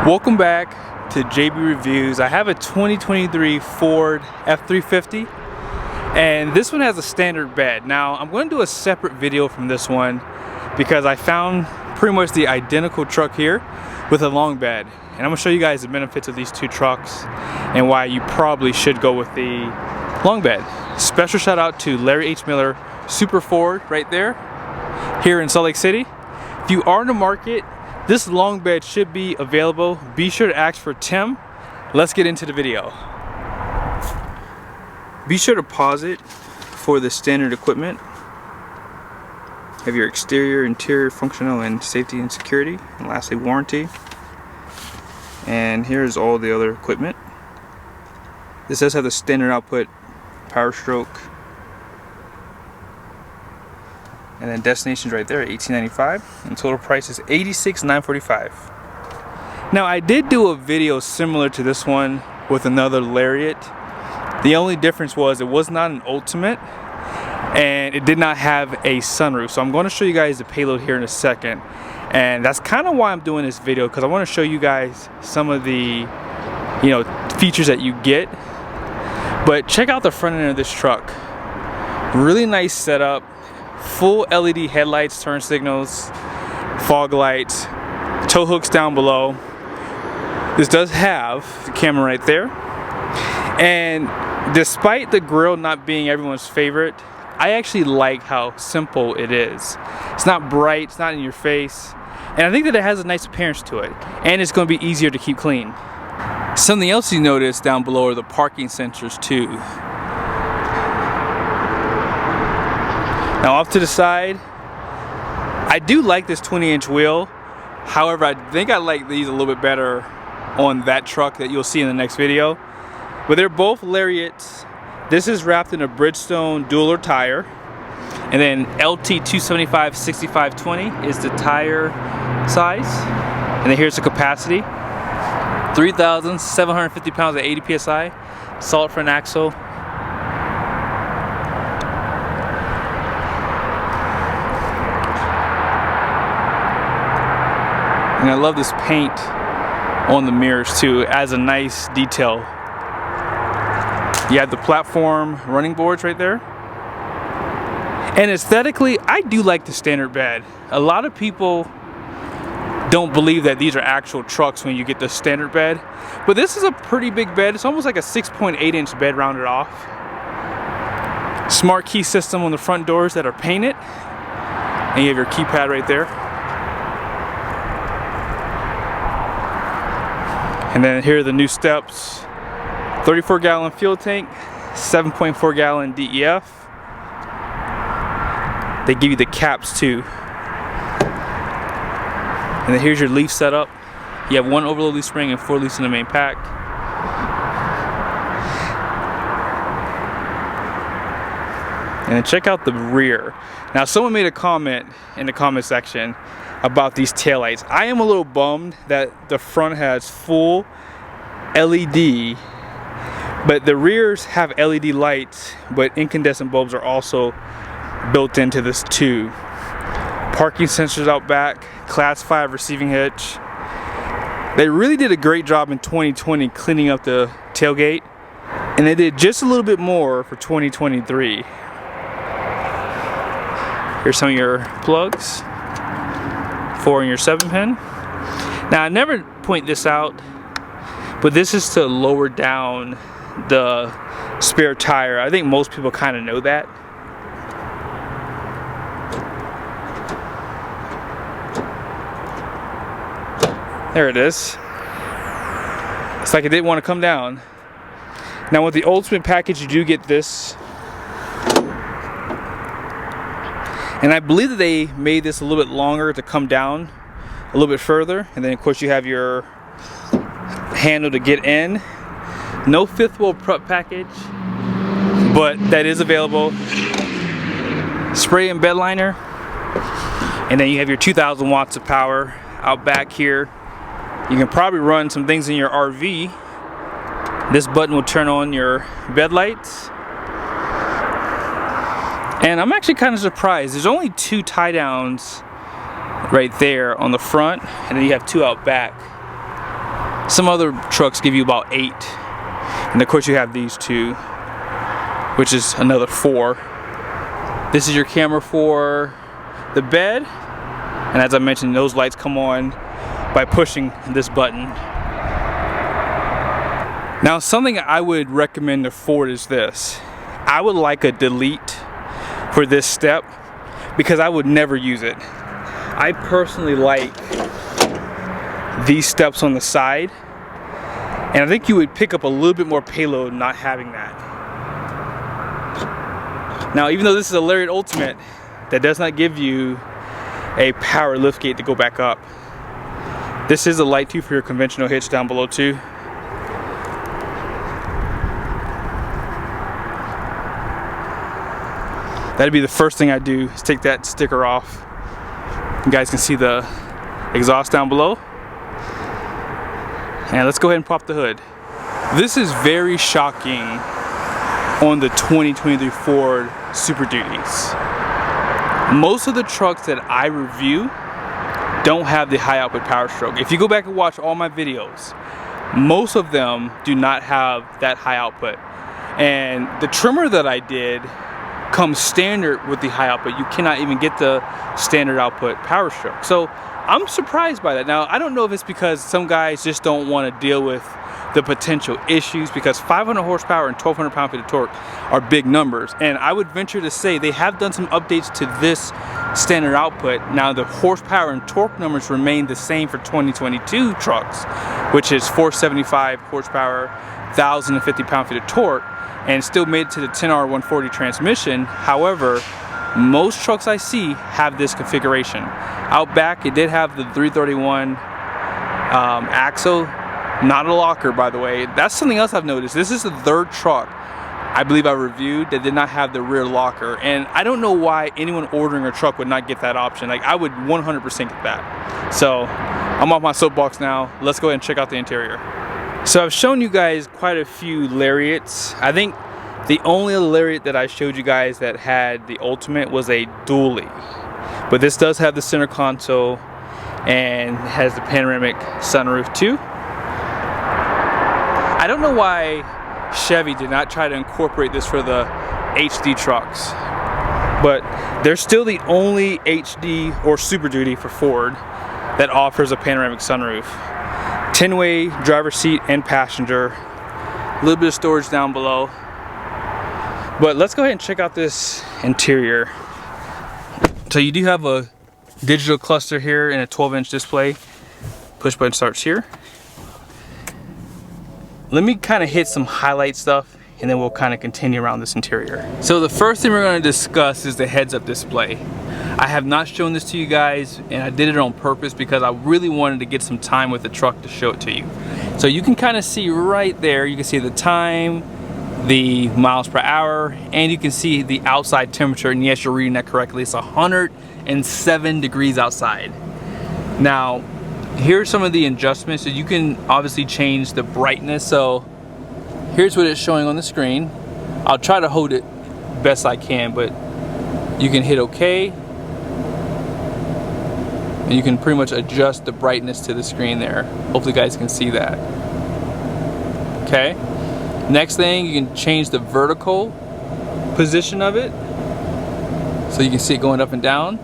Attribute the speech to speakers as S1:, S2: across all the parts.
S1: Welcome back to JB Reviews. I have a 2023 Ford F350 and this one has a standard bed. Now I'm going to do a separate video from this one because I found pretty much the identical truck here with a long bed, and I'm going to show you guys the benefits of these two trucks and why you probably should go with the long bed. Special shout out to Larry H. Miller Super Ford right there here in Salt Lake City. If you are in the market, this long bed should be available. Be sure to ask for Tim. Let's get into the video. Be sure to pause it for the standard equipment. Have your exterior, interior, functional, and safety and security, and lastly warranty. And here's all the other equipment. This does have the standard output, power stroke, and then destination's right there at $18.95, and total price is $86,945. Now I did do a video similar to this one with another Lariat. The only difference was it was not an Ultimate and it did not have a sunroof. So I'm going to show you guys the payload here in a second, and that's kind of why I'm doing this video, because I want to show you guys some of the features that you get. But check out the front end of this truck. Really nice setup. Full LED headlights, turn signals, fog lights, tow hooks down below. This does have the camera right there. And despite the grille not being everyone's favorite, I actually like how simple it is. It's not bright, it's not in your face, and I think that it has a nice appearance to it, and it's going to be easier to keep clean. Something else you notice down below are the parking sensors too. Now off to the side, I do like this 20-inch wheel. However, I think I like these a little bit better on that truck that you'll see in the next video. But they're both Lariats. This is wrapped in a Bridgestone dual tire. And then LT 275 6520 is the tire size. And then here's the capacity. 3,750 pounds at 80 PSI. Solid front axle. And I love this paint on the mirrors too. It adds a nice detail. You have the platform running boards right there. And aesthetically, I do like the standard bed. A lot of people don't believe that these are actual trucks when you get the standard bed. But this is a pretty big bed. It's almost like a 6.8-inch bed rounded off. Smart key system on the front doors that are painted. And you have your keypad right there. And then here are the new steps. 34-gallon fuel tank, 7.4-gallon DEF. They give you the caps too. And then here's your leaf setup. You have one overload leaf spring and 4 leaves in the main pack. And then check out the rear. Now someone made a comment in the comment section about these taillights. I am a little bummed that the front has full LED, but the rears have LED lights, but incandescent bulbs are also built into this too. Parking sensors out back, class 5 receiving hitch. They really did a great job in 2020 cleaning up the tailgate, and they did just a little bit more for 2023. Here's some of your plugs. 4 in your 7-pin. Now I never point this out, but this is to lower down the spare tire. I think most people kind of know that. There it is. It's like it didn't want to come down. Now with the Ultimate package you do get this. And I believe that they made this a little bit longer to come down a little bit further. And then of course you have your handle to get in. No 5th wheel prep package, but that is available. Spray and bed liner. And then you have your 2,000 watts of power out back here. You can probably run some things in your RV. This button will turn on your bed lights. And I'm actually kind of surprised. There's only 2 tie downs right there on the front, and then you have 2 out back. Some other trucks give you about 8. And of course you have these two, which is another 4. This is your camera for the bed. And as I mentioned, those lights come on by pushing this button. Now, something I would recommend to Ford is this. I would like a delete for this step because I would never use it. I personally like these steps on the side, and I think you would pick up a little bit more payload not having that. Now, even though this is a Lariat Ultimate, that does not give you a power liftgate to go back up. This is a light tube for your conventional hitch down below too. That'd be the first thing I do, is take that sticker off. You guys can see the exhaust down below. And let's go ahead and pop the hood. This is very shocking on the 2023 Ford Super Duties. Most of the trucks that I review don't have the high output power stroke. If you go back and watch all my videos, most of them do not have that high output. And the trimmer that I did comes standard with the high output. You cannot even get the standard output power stroke. So I'm surprised by that. Now, I don't know if it's because some guys just don't want to deal with the potential issues, because 500 horsepower and 1200 pound-feet of torque are big numbers. And I would venture to say they have done some updates to this standard output. Now, the horsepower and torque numbers remain the same for 2022 trucks, which is 475 horsepower, 1050 pound-feet of torque, and still made it to the 10R 140 transmission. However, most trucks I see have this configuration. Out back, it did have the 331 axle, not a locker, by the way. That's something else I've noticed. This is the 3rd truck I believe I reviewed that did not have the rear locker, and I don't know why anyone ordering a truck would not get that option. Like, I would 100% get that. So I'm off my soapbox now. Let's go ahead and check out the interior. So I've shown you guys quite a few Lariats. I think the only Lariat that I showed you guys that had the Ultimate was a dually. But this does have the center console and has the panoramic sunroof too. I don't know why Chevy did not try to incorporate this for the HD trucks, but they're still the only HD or Super Duty for Ford that offers a panoramic sunroof. 10-way driver's seat and passenger. A little bit of storage down below. But let's go ahead and check out this interior. So you do have a digital cluster here and a 12-inch display. Push button starts here. Let me kind of hit some highlight stuff, and then we'll kind of continue around this interior. So the first thing we're going to discuss is the heads-up display. I have not shown this to you guys, and I did it on purpose because I really wanted to get some time with the truck to show it to you. So you can kind of see right there, you can see the time, the miles per hour, and you can see the outside temperature. And yes, you're reading that correctly. It's 107 degrees outside. Now, here's some of the adjustments. So you can obviously change the brightness. So here's what it's showing on the screen. I'll try to hold it best I can, but you can hit OK. And you can pretty much adjust the brightness to the screen there. Hopefully you guys can see that. Okay. Next thing, you can change the vertical position of it. So you can see it going up and down.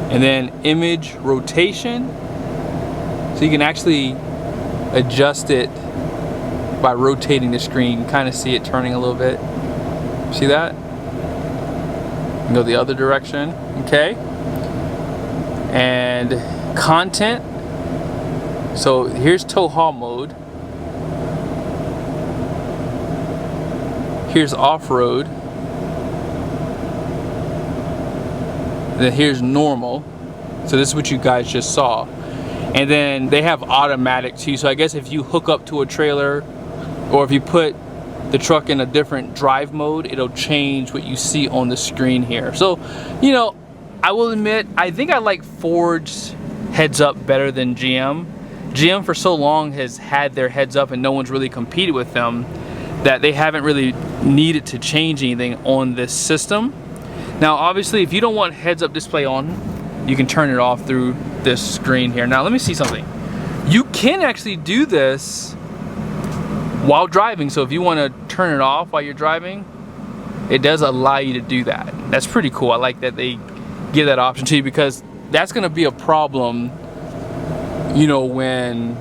S1: And then image rotation. So you can actually adjust it by rotating the screen. You can kind of see it turning a little bit. See that? You can go the other direction. Okay. And content. So here's tow haul mode. Here's off-road. Then here's normal. So this is what you guys just saw. And then they have automatic too. So I guess if you hook up to a trailer, or if you put the truck in a different drive mode, it'll change what you see on the screen here. So, you know, I will admit, I think I like Ford's heads up better than GM. GM for so long has had their heads up and no one's really competed with them, that they haven't really needed to change anything on this system. Now obviously if you don't want heads up display on, you can turn it off through this screen here. Now let me see something. You can actually do this while driving. So if you want to turn it off while you're driving, it does allow you to do that. That's pretty cool. I like that they give that option to you, because that's going to be a problem, you know, when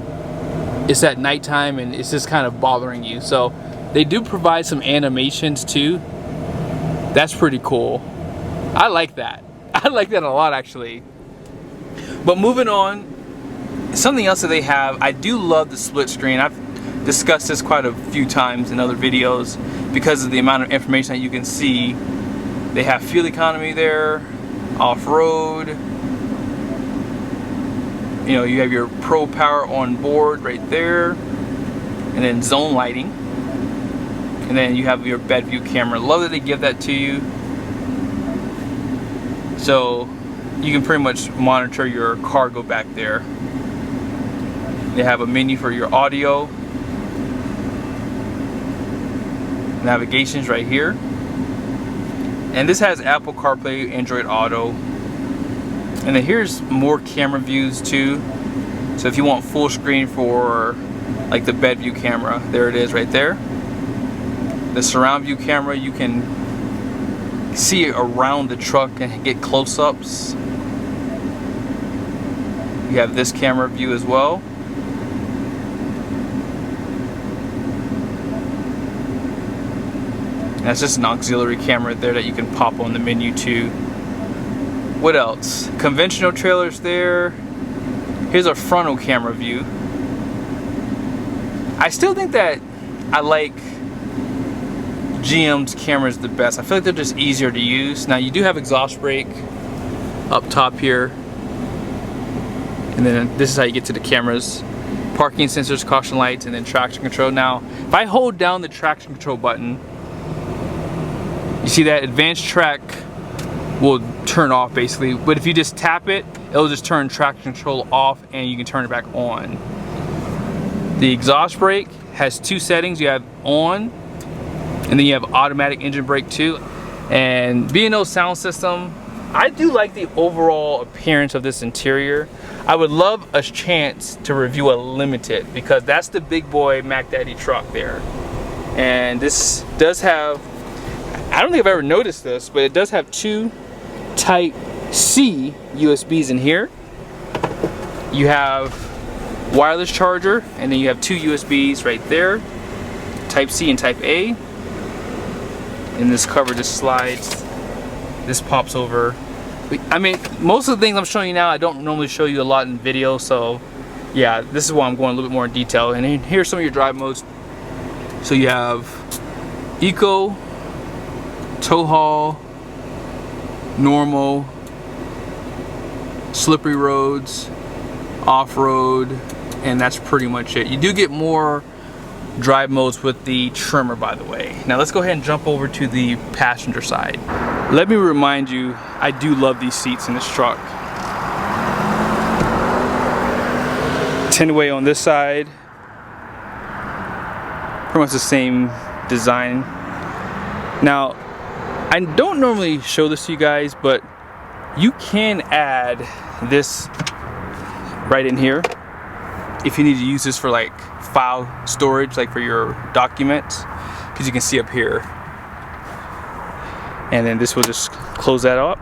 S1: it's at nighttime and it's just kind of bothering you. So they do provide some animations too. That's pretty cool. I like that. I like that a lot, actually. But moving on, something else that they have, I do love the split screen. I've discussed this quite a few times in other videos because of the amount of information that you can see. They have fuel economy there, off-road. You know, you have your Pro Power on board right there, and then zone lighting, and then you have your bed view camera. Love that they give that to you, so you can pretty much monitor your cargo back there. They have a menu for your audio, navigations right here, and this has Apple CarPlay, Android Auto, and then here's more camera views too. So if you want full screen for like the bed view camera, there it is right there. The surround view camera, you can see around the truck and get close-ups. You have this camera view as well. That's just an auxiliary camera there that you can pop on the menu too. What else? Conventional trailers there. Here's a frontal camera view. I still think that I like GM's cameras the best. I feel like they're just easier to use. Now you do have exhaust brake up top here. And then this is how you get to the cameras. Parking sensors, caution lights, and then traction control. Now, if I hold down the traction control button, you see that advanced track will turn off basically, but if you just tap it, it'll just turn traction control off and you can turn it back on. The exhaust brake has two settings. You have on, and then you have automatic engine brake too. And B&O sound system, I do like the overall appearance of this interior. I would love a chance to review a Limited, because that's the big boy Mac Daddy truck there. And this does have, I don't think I've ever noticed this, but it does have two Type-C USBs in here. You have wireless charger, and then you have two USBs right there, Type-C and Type-A. And this cover just slides, this pops over. I mean, most of the things I'm showing you now, I don't normally show you a lot in video, so yeah, this is why I'm going a little bit more in detail. And here's some of your drive modes. So you have Eco, Tow Haul, Normal, Slippery Roads, Off-Road, and that's pretty much it. You do get more drive modes with the trimmer, by the way. Now let's go ahead and jump over to the passenger side. Let me remind you, I do love these seats in this truck. 10-way on this side. Pretty much the same design. Now, I don't normally show this to you guys, but you can add this right in here if you need to use this for like file storage, like for your documents, because you can see up here. And then this will just close that up.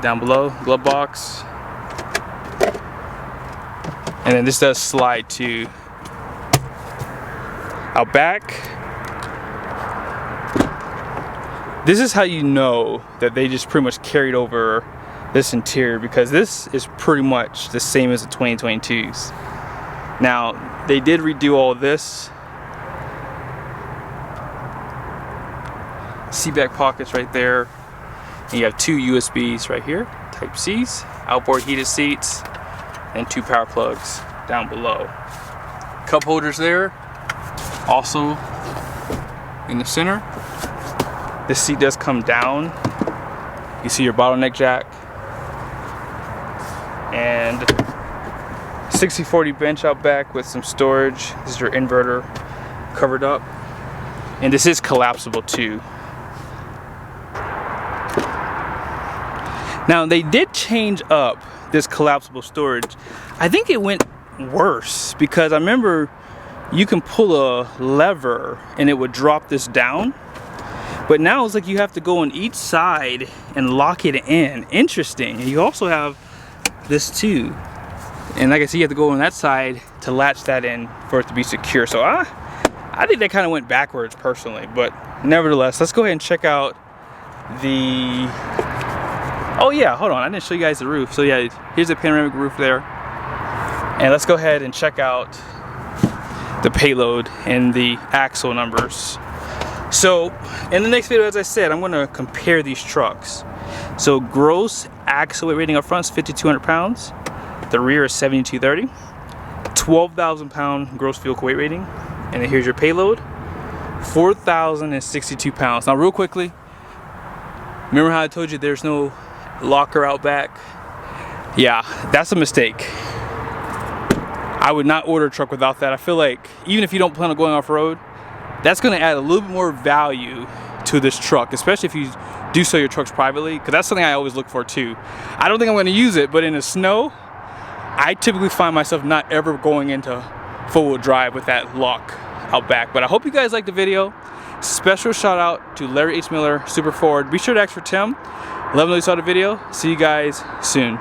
S1: Down below, glove box. And then this does slide to out back. This is how you know that they just pretty much carried over this interior, because this is pretty much the same as the 2022s. Now, they did redo all this. Seat back pockets right there. And you have two USBs right here, Type-Cs, outboard heated seats, and two power plugs down below. Cup holders there, also in the center. This seat does come down. You see your bottleneck jack. And 60/40 bench out back with some storage. This is your inverter covered up. And this is collapsible too. Now they did change up this collapsible storage. I think it went worse because I remember you can pull a lever and it would drop this down. But now it's like you have to go on each side and lock it in. Interesting. And you also have this too. And like I said, you have to go on that side to latch that in for it to be secure. So I think that kind of went backwards personally. But nevertheless, let's go ahead and check out the... Oh yeah, hold on. I didn't show you guys the roof. So yeah, here's the panoramic roof there. And let's go ahead and check out the payload and the axle numbers. So in the next video, as I said, I'm going to compare these trucks. So gross axle weight rating up front is 5,200 pounds. The rear is 7,230. 12,000 pound gross vehicle weight rating. And then here's your payload, 4,062 pounds. Now real quickly, remember how I told you there's no locker out back? Yeah, that's a mistake. I would not order a truck without that. I feel like even if you don't plan on going off-road, that's going to add a little bit more value to this truck, especially if you do sell your trucks privately, because that's something I always look for too. I don't think I'm going to use it, but in the snow, I typically find myself not ever going into four-wheel drive with that lock out back. But I hope you guys liked the video. Special shout out to Larry H. Miller, Super Ford. Be sure to ask for Tim. Let him know you saw the video. See you guys soon.